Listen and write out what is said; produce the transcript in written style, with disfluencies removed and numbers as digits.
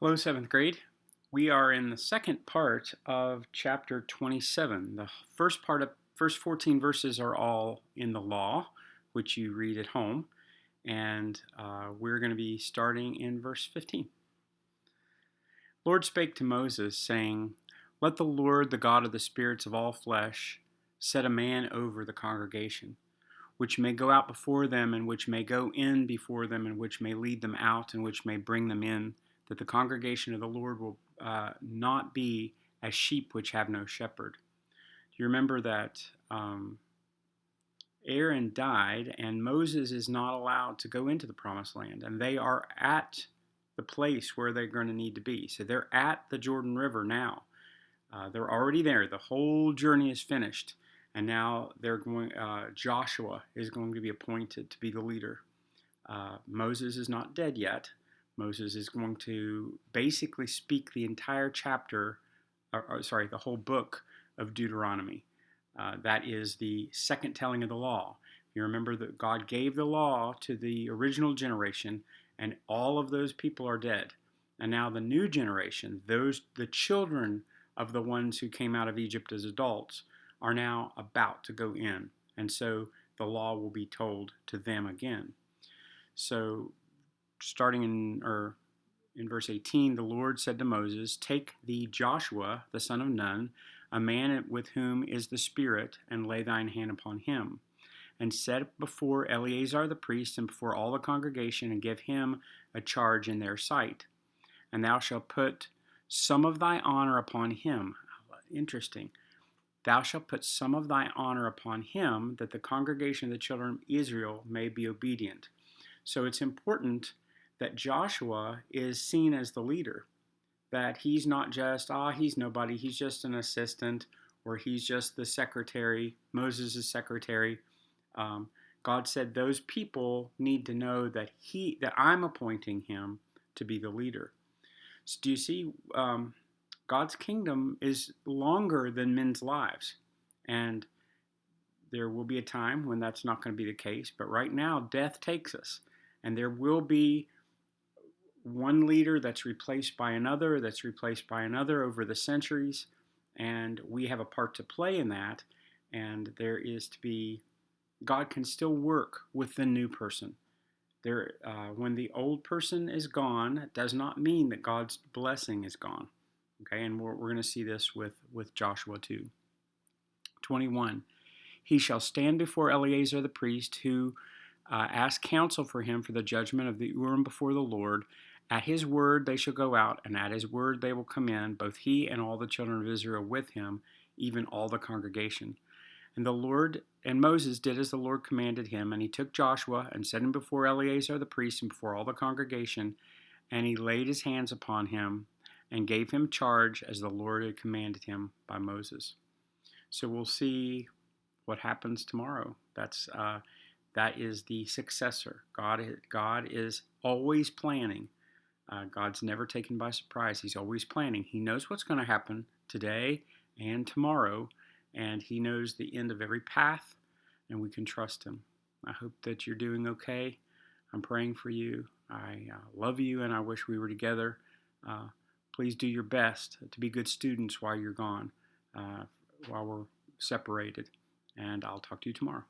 Hello, seventh grade. We are in the second part of chapter 27. The first 14 verses are all in the law, which you read at home, and we're going to be starting in verse 15. Lord spake to Moses, saying, Let the Lord, the God of the spirits of all flesh, set a man over the congregation, which may go out before them, and which may go in before them, and which may lead them out, and which may bring them in, that the congregation of the Lord will not be as sheep which have no shepherd. Do you remember that Aaron died, and Moses is not allowed to go into the promised land, and they are at the place where they're going to need to be. So they're at the Jordan River now. They're already there. The whole journey is finished. And now they're going. Joshua is going to be appointed to be the leader. Moses is not dead yet. Moses is going to basically speak the entire chapter, the whole book of Deuteronomy. That is the second telling of the law. You remember that God gave the law to the original generation, and all of those people are dead. And now the new generation, the children of the ones who came out of Egypt as adults, are now about to go in. And so the law will be told to them again. So starting in verse 18, the Lord said to Moses, Take thee Joshua, the son of Nun, a man with whom is the Spirit, and lay thine hand upon him. And set before Eleazar the priest and before all the congregation, and give him a charge in their sight. And thou shalt put some of thy honor upon him. Interesting. Thou shalt put some of thy honor upon him, that the congregation of the children of Israel may be obedient. So it's important that Joshua is seen as the leader, that he's not just, he's nobody, he's just an assistant, or he's just the secretary, Moses' secretary. God said those people need to know that I'm appointing him to be the leader. So do you see, God's kingdom is longer than men's lives, and there will be a time when that's not going to be the case, but right now death takes us, and there will be one leader that's replaced by another over the centuries, and we have a part to play in that. And there is to be, God can still work with the new person. When the old person is gone, it does not mean that God's blessing is gone. Okay, and we're going to see this with Joshua too. 21. He shall stand before Eleazar the priest, who asked counsel for him for the judgment of the Urim before the Lord. At his word they shall go out, and at his word they will come in, both he and all the children of Israel with him, even all the congregation. And the Lord and Moses did as the Lord commanded him, and he took Joshua and set him before Eleazar the priest and before all the congregation, and he laid his hands upon him and gave him charge as the Lord had commanded him by Moses. So we'll see what happens tomorrow. That is the successor. God is always planning. God's never taken by surprise. He's always planning. He knows what's going to happen today and tomorrow, and he knows the end of every path, and we can trust him. I hope that you're doing okay. I'm praying for you. I love you, and I wish we were together. Please do your best to be good students while you're gone, while we're separated, and I'll talk to you tomorrow.